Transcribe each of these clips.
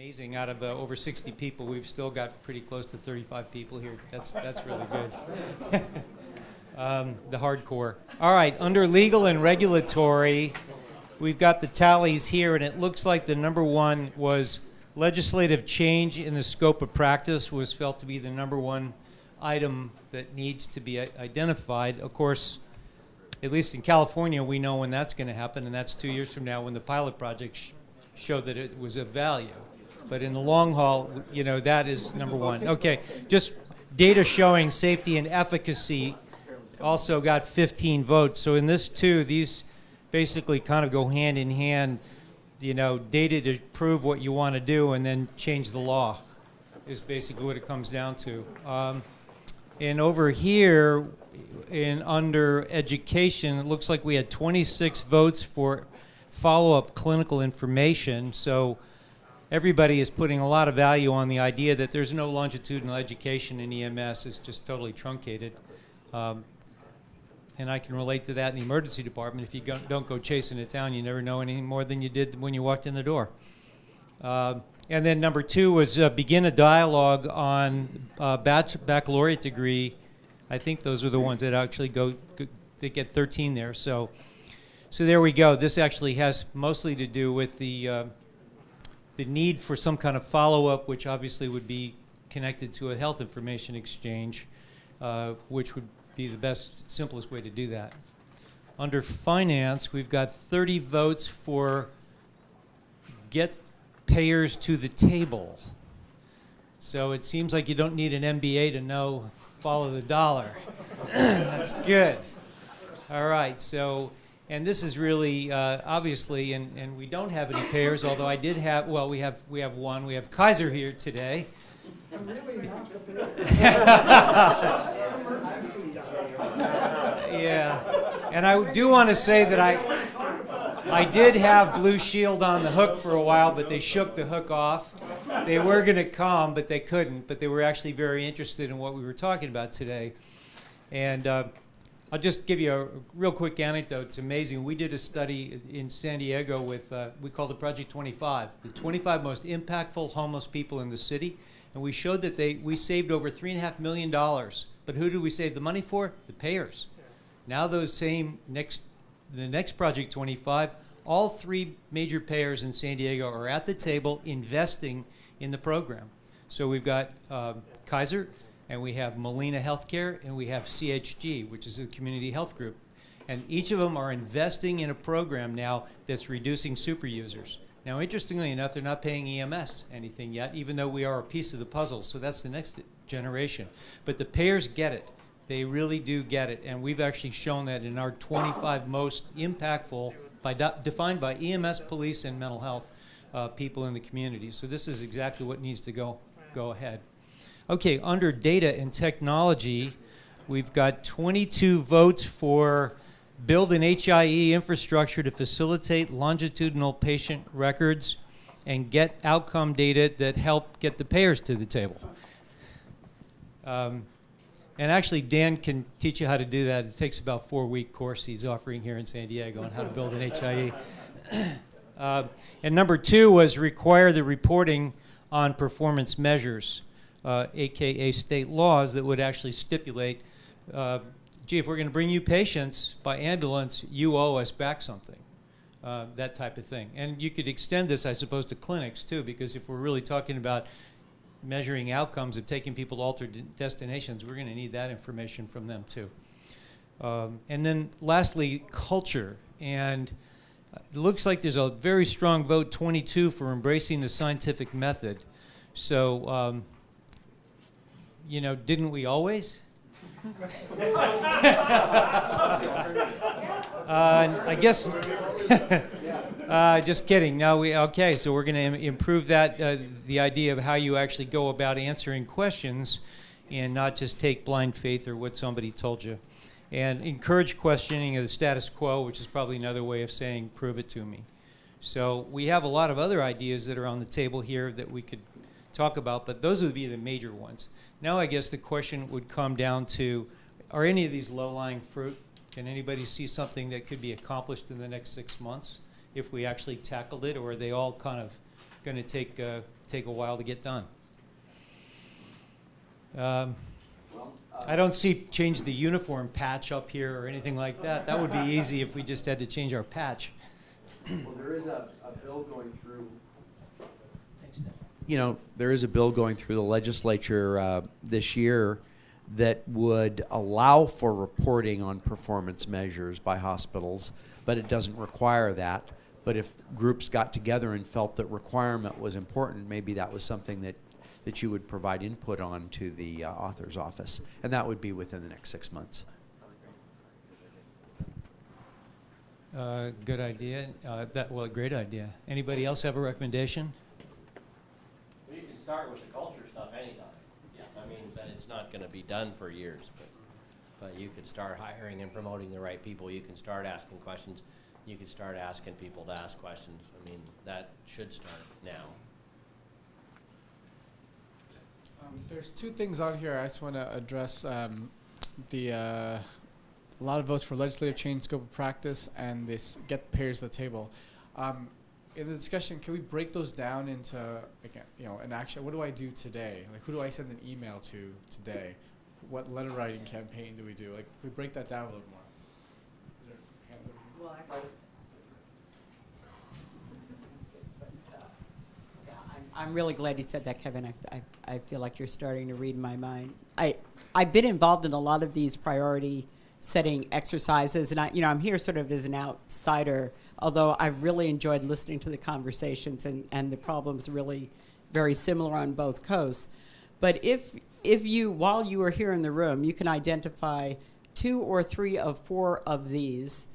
amazing. Out of over 60 people, we've still got pretty close to 35 people here. That's really good. The hardcore. All right, under legal and regulatory, we've got the tallies here, and it looks like the number one was legislative change in the scope of practice was felt to be the number one item that needs to be identified. Of course, at least in California, we know when that's going to happen, and that's 2 years from now when the pilot project showed that it was of value. But in the long haul, you know, that is number one. Okay, just data showing safety and efficacy also got 15 votes. So in this too, these basically kind of go hand in hand, you know, data to prove what you want to do and then change the law is basically what it comes down to. And over here, under education, it looks like we had 26 votes for follow-up clinical information. So everybody is putting a lot of value on the idea that there's no longitudinal education in EMS. It's just totally truncated. And I can relate to that in the emergency department. If you don't go chasing it down, you never know any more than you did when you walked in the door. And then number two was begin a dialogue on baccalaureate degree. I think those are the ones that actually they get 13 there. So there we go. This actually has mostly to do with the need for some kind of follow-up, which obviously would be connected to a health information exchange, which would be the best, simplest way to do that. Under finance, we've got 30 votes for get payers to the table. So it seems like you don't need an MBA to know follow the dollar. That's good. All right, so, and this is really obviously, and we don't have any payers, although I did have, well, we have one. We have Kaiser here today. Yeah, and I do want to say that I did have Blue Shield on the hook for a while, but they shook the hook off. They were going to come, but they couldn't, but they were actually very interested in what we were talking about today. And I'll just give you a real quick anecdote. It's amazing. We did a study in San Diego with, we called it Project 25, the 25 most impactful homeless people in the city. And we showed that we saved over $3.5 million. But who did we save the money for? The payers. Now those same the next Project 25, all three major payers in San Diego are at the table investing in the program. So we've got Kaiser, and we have Molina Healthcare, and we have CHG, which is a community health group. And each of them are investing in a program now that's reducing super users. Now, interestingly enough, they're not paying EMS anything yet, even though we are a piece of the puzzle. So that's the next generation. But the payers get it. They really do get it. And we've actually shown that in our 25 most impactful, defined by EMS, police, and mental health people in the community. So this is exactly what needs to go ahead. Okay, under data and technology, we've got 22 votes for build an HIE infrastructure to facilitate longitudinal patient records and get outcome data that help get the payers to the table. And actually, Dan can teach you how to do that. It takes about a 4-week course he's offering here in San Diego on how to build an HIE. And number two was require the reporting on performance measures, AKA state laws that would actually stipulate gee, if we're going to bring you patients by ambulance, you owe us back something, that type of thing. And you could extend this, I suppose, to clinics, too, because if we're really talking about measuring outcomes of taking people to altered destinations, we're going to need that information from them, too. And then, lastly, culture. And it looks like there's a very strong vote, 22, for embracing the scientific method. So, you know, didn't we always? I guess, just kidding. No, okay, so we're going to improve that, the idea of how you actually go about answering questions and not just take blind faith or what somebody told you. And encourage questioning of the status quo, which is probably another way of saying prove it to me. So we have a lot of other ideas that are on the table here that we could talk about, but those would be the major ones. Now I guess the question would come down to, are any of these low-lying fruit? Can anybody see something that could be accomplished in the next 6 months if we actually tackled it, or are they all kind of going to take take a while to get done. I don't see change the uniform patch up here or anything like that. That would be easy if we just had to change our patch. Well, there is a bill going through. You know, there is a bill going through the legislature this year that would allow for reporting on performance measures by hospitals, but it doesn't require that. But if groups got together and felt that requirement was important, maybe that was something that you would provide input on to the author's office, and that would be within the next 6 months. Good idea. Well, great idea. Anybody else have a recommendation? Well, you can start with the culture stuff anytime. Yeah. I mean, but it's not going to be done for years. But you could start hiring and promoting the right people. You can start asking questions. You can start asking people to ask questions. I mean, that should start now. There's two things on here I just want to address. A lot of votes for legislative change, scope of practice, and this get payers to the table. In the discussion, can we break those down into, like, an action? What do I do today? Like, who do I send an email to today? What letter writing campaign do we do? Like, can we break that down a little more? Is there a hand over here? Well, actually, I'm really glad you said that, Kevin. I feel like you're starting to read my mind. I've been involved in a lot of these priority setting exercises, and I'm here sort of as an outsider, although I've really enjoyed listening to the conversations, and the problems are really very similar on both coasts. But if you, while you are here in the room, you can identify 2 or 3 of 4 of these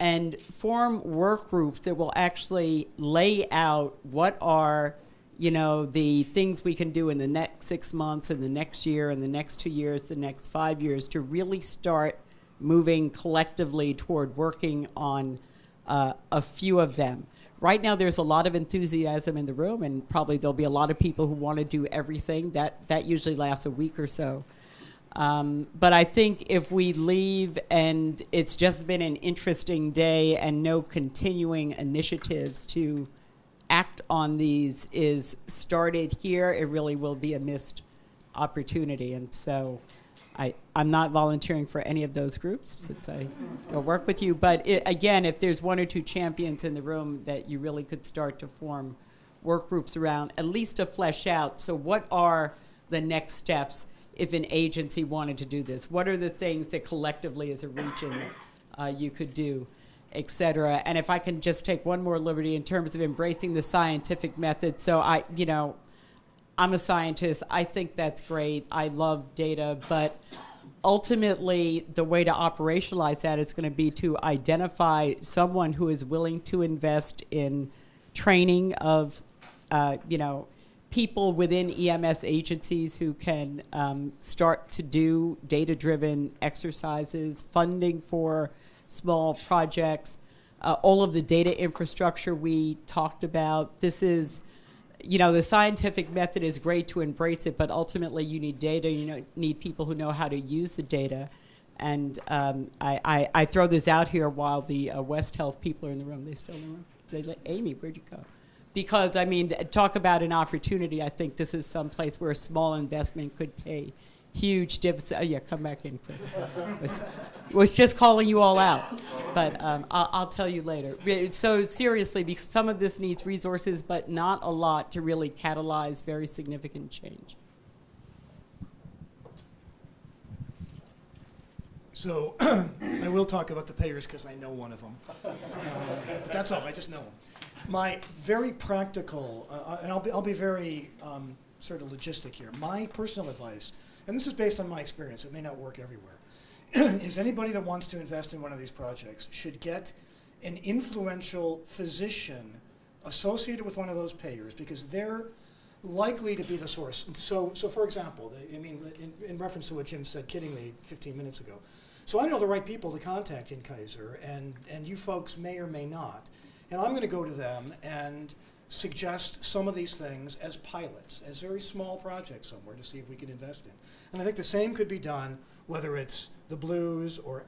and form work groups that will actually lay out what are the things we can do in the next 6 months, and the next year, and the next 2 years, the next 5 years, to really start moving collectively toward working on a few of them. Right now, there's a lot of enthusiasm in the room, and probably there'll be a lot of people who want to do everything. That usually lasts a week or so. But I think if we leave and it's just been an interesting day and no continuing initiatives to act on these is started here, it really will be a missed opportunity. And so I'm not volunteering for any of those groups since I go work with you. But again, if there's 1 or 2 champions in the room that you really could start to form work groups around, at least to flesh out, so what are the next steps if an agency wanted to do this? What are the things that collectively as a region you could do, et cetera? And if I can just take one more liberty in terms of embracing the scientific method. So I'm a scientist. I think that's great. I love data, but ultimately the way to operationalize that is going to be to identify someone who is willing to invest in training of, people within EMS agencies who can start to do data-driven exercises, funding for small projects, all of the data infrastructure we talked about. This is, the scientific method is great to embrace it, but ultimately you need data. You need people who know how to use the data. And I throw this out here while the WestHealth people are in the room. They still in the room? Amy, where'd you go? Because, talk about an opportunity. I think this is some place where a small investment could pay huge dividends. Oh, yeah, come back in, Chris. Was just calling you all out. But I'll tell you later. So seriously, because some of this needs resources, but not a lot to really catalyze very significant change. So I will talk about the payers because I know one of them. But that's all. I just know them. My very practical, and I'll be very sort of logistic here. My personal advice, and this is based on my experience, it may not work everywhere, is anybody that wants to invest in one of these projects should get an influential physician associated with one of those payers, because they're likely to be the source. So for example, in reference to what Jim said kiddingly 15 minutes ago, so I know the right people to contact in Kaiser, and you folks may or may not. And I'm going to go to them and suggest some of these things as pilots, as very small projects somewhere to see if we can invest in. And I think the same could be done, whether it's the Blues or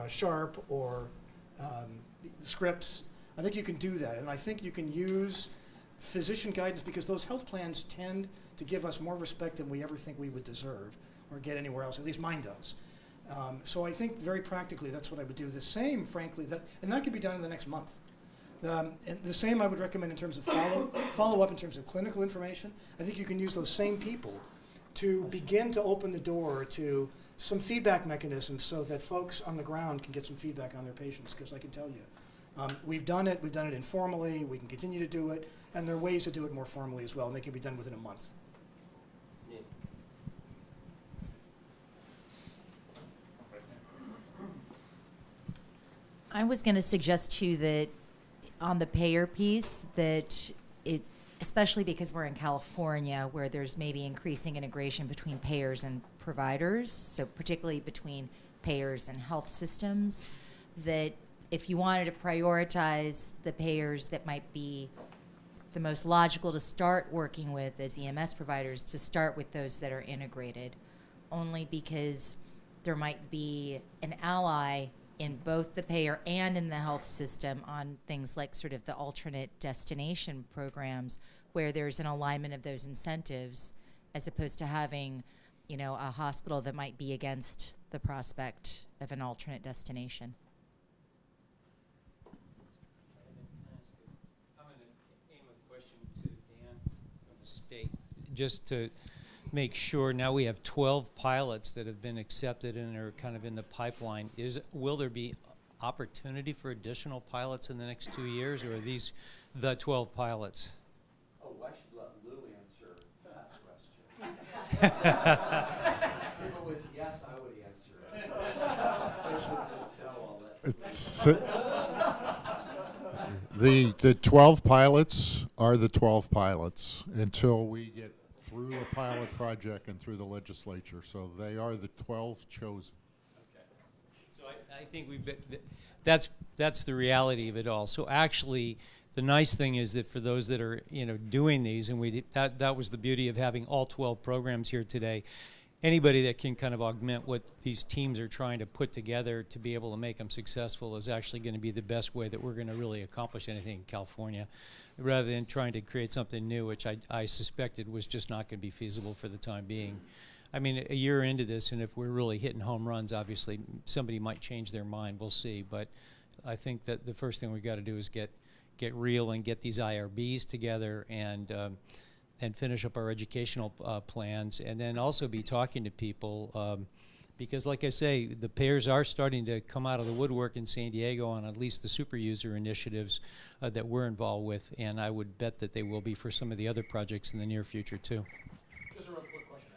Sharp or Scripps. I think you can do that, and I think you can use physician guidance, because those health plans tend to give us more respect than we ever think we would deserve or get anywhere else. At least mine does. So I think very practically that's what I would do. The same, frankly, and that could be done in the next month. And the same I would recommend in terms of follow up in terms of clinical information. I think you can use those same people to begin to open the door to some feedback mechanisms so that folks on the ground can get some feedback on their patients, because I can tell you, we've done it informally, we can continue to do it, and there are ways to do it more formally as well, and they can be done within a month. I was going to suggest too that on the payer piece that it, especially because we're in California where there's maybe increasing integration between payers and providers, so particularly between payers and health systems, that if you wanted to prioritize the payers that might be the most logical to start working with as EMS providers, to start with those that are integrated, only because there might be an ally in both the payer and in the health system on things like sort of the alternate destination programs where there's an alignment of those incentives, as opposed to having, you know, a hospital that might be against the prospect of an alternate destination. I'm going to aim a question to Dan from the state, just to make sure. Now we have 12 pilots that have been accepted and are kind of in the pipeline. Will there be opportunity for additional pilots in the next 2 years, or are these the 12 pilots? Oh, I should let Lou answer that question. If it was yes, I would answer it. The 12 pilots are the 12 pilots until we get through a pilot project and through the legislature. So they are the 12 chosen. Okay. So I think we've been, that's the reality of it all. So actually, the nice thing is that for those that are, you know, doing these, and that was the beauty of having all 12 programs here today. Anybody that can kind of augment what these teams are trying to put together to be able to make them successful is actually going to be the best way that we're going to really accomplish anything in California, rather than trying to create something new, which I suspected was just not going to be feasible for the time being. I mean, a year into this, and if we're really hitting home runs, obviously somebody might change their mind. We'll see. But I think that the first thing we've got to do is get real and get these IRBs together and finish up our educational plans, and then also be talking to people, because like I say, the payers are starting to come out of the woodwork in San Diego on at least the super user initiatives that we're involved with, and I would bet that they will be for some of the other projects in the near future too. Just a real quick question,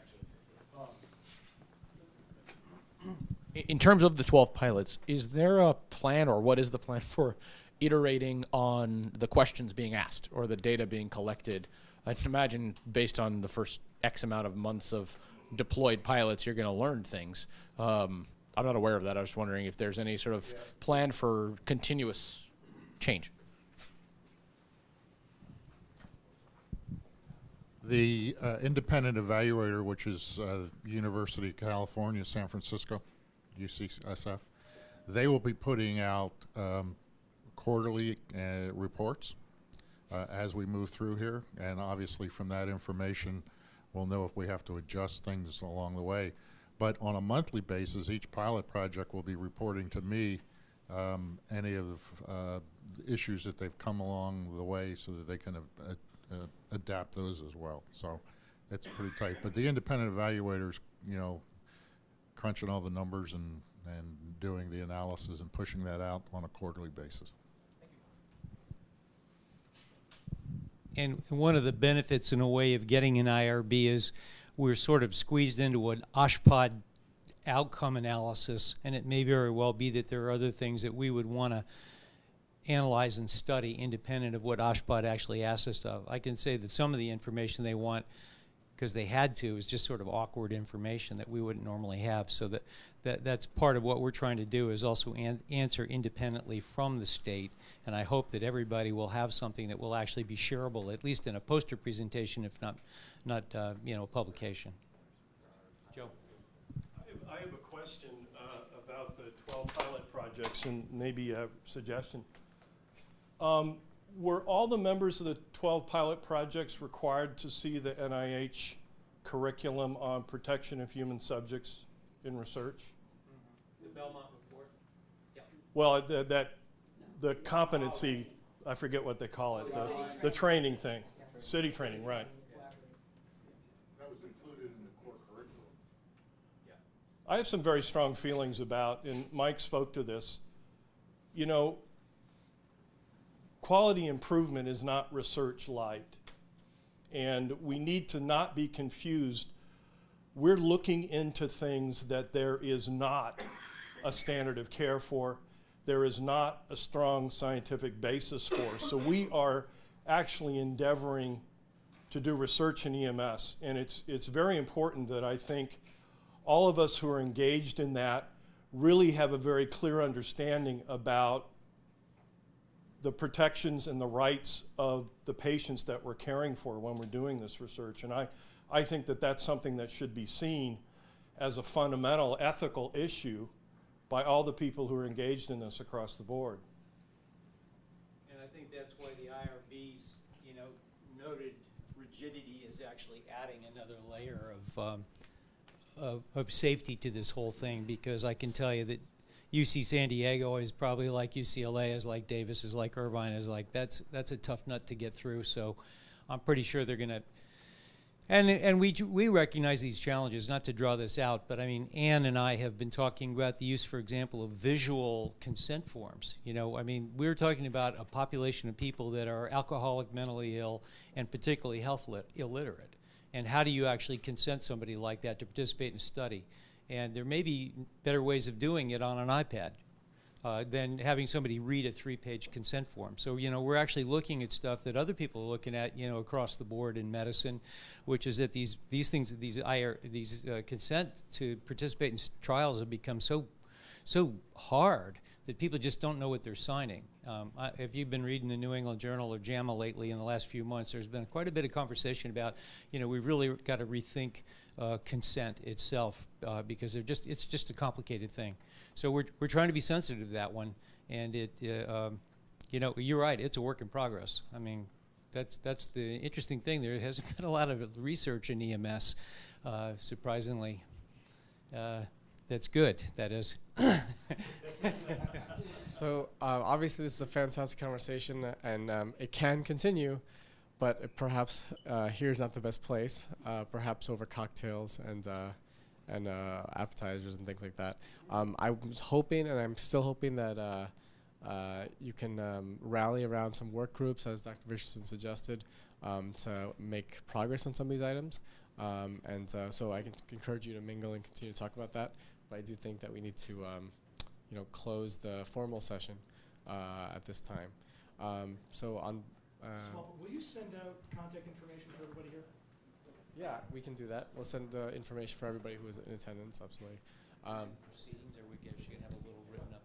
actually. In terms of the 12 pilots, is there a plan, or what is the plan for iterating on the questions being asked or the data being collected? I can imagine based on the first X amount of months of deployed pilots, you're going to learn things. I'm not aware of that. I was wondering if there's any sort of plan for continuous change. The independent evaluator, which is University of California, San Francisco, UCSF, they will be putting out quarterly reports as we move through here, and obviously from that information we'll know if we have to adjust things along the way. But on a monthly basis, each pilot project will be reporting to me any of the issues that they've come along the way, so that they can adapt those as well. So it's pretty tight. But the independent evaluators, you know, crunching all the numbers and doing the analysis and pushing that out on a quarterly basis. And one of the benefits in a way of getting an IRB is we're sort of squeezed into an OSHPD outcome analysis, and it may very well be that there are other things that we would want to analyze and study independent of what OSHPD actually asks us of. I can say that some of the information they want, because they had to, is just sort of awkward information that we wouldn't normally have. So that's part of what we're trying to do, is also answer independently from the state. And I hope that everybody will have something that will actually be shareable, at least in a poster presentation, if not you know, a publication. Joe. I have a question about the 12 pilot projects, and maybe a suggestion. Were all the members of the 12 pilot projects required to see the NIH curriculum on protection of human subjects in research? The Belmont report. Well, the competency, I forget what they call it, the training thing, city training, right. That was included in the core curriculum. I have some very strong feelings about, and Mike spoke to this, you know, quality improvement is not research light. And we need to not be confused. We're looking into things that there is not a standard of care for. There is not a strong scientific basis for. So we are actually endeavoring to do research in EMS. And it's very important that I think all of us who are engaged in that really have a very clear understanding about the protections and the rights of the patients that we're caring for when we're doing this research. And I think that that's something that should be seen as a fundamental ethical issue by all the people who are engaged in this across the board. And I think that's why the IRB's, you know, noted rigidity is actually adding another layer of safety to this whole thing, because I can tell you that UC San Diego is probably like UCLA, is like Davis, is like Irvine, is like that's a tough nut to get through. So I'm pretty sure they're going to. And we recognize these challenges, not to draw this out, but I mean, Ann and I have been talking about the use, for example, of visual consent forms. You know, I mean, we're talking about a population of people that are alcoholic, mentally ill, and particularly health illiterate. And how do you actually consent somebody like that to participate in a study? And there may be better ways of doing it on an iPad than having somebody read a 3-page consent form. So, you know, we're actually looking at stuff that other people are looking at, you know, across the board in medicine, which is that these things, these consent to participate in trials have become so hard that people just don't know what they're signing. If you've been reading the New England Journal or JAMA lately in the last few months, there's been quite a bit of conversation about, you know, we've really got to rethink consent itself because it's just a complicated thing. So we're trying to be sensitive to that one, and you know, you're right, it's a work in progress. I mean, that's the interesting thing. There hasn't been a lot of research in EMS, surprisingly. That's good, that is. So obviously this is a fantastic conversation, and it can continue, but perhaps here's not the best place. Perhaps over cocktails and appetizers and things like that. I was hoping, and I'm still hoping, that you can rally around some work groups, as Dr. Richardson suggested, to make progress on some of these items. So I can encourage you to mingle and continue to talk about that. But I do think that we need to, you know, close the formal session at this time. So on. Will you send out contact information for everybody here? Yeah, we can do that. We'll send the information for everybody who is in attendance, absolutely. Proceedings, or we should have a little written up.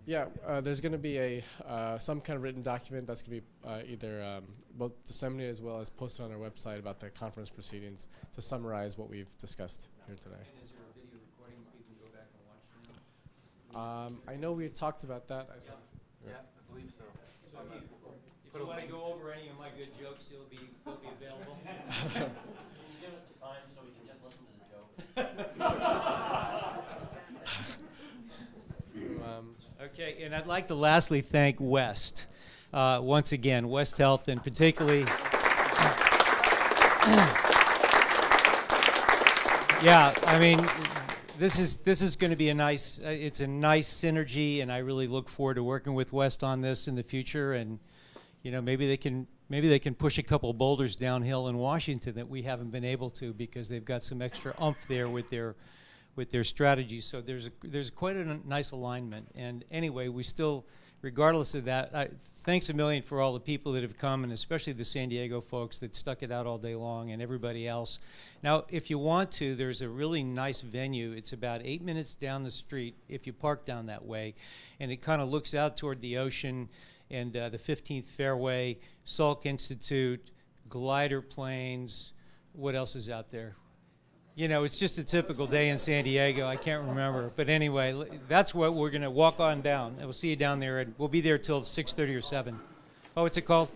Yeah, there's going to be some kind of written document that's going to be either both disseminated as well as posted on our website about the conference proceedings to summarize what we've discussed here today. And is there a video recording we can go back and watch now? I know we had talked about that. Yeah, I believe so. So if you want to go over any of my good jokes, they'll be available. Can you give us the time so we can just listen to the joke? Okay, and I'd like to lastly thank West. Once again, WestHealth, and particularly, yeah, I mean, this is going to be a nice, it's a nice synergy, and I really look forward to working with West on this in the future. And you know, maybe they can push a couple boulders downhill in Washington that we haven't been able to, because they've got some extra oomph there with their strategies. So there's quite a nice alignment. And anyway, we still, regardless of that, thanks a million for all the people that have come, and especially the San Diego folks that stuck it out all day long, and everybody else. Now, if you want to, there's a really nice venue. It's about 8 minutes down the street if you park down that way, and it kind of looks out toward the ocean and the 15th Fairway, Salk Institute, glider planes. What else is out there? You know, it's just a typical day in San Diego. I can't remember. But anyway, that's what we're going to walk on down. And we'll see you down there. And we'll be there till 6:30 or 7. Oh, what's it called?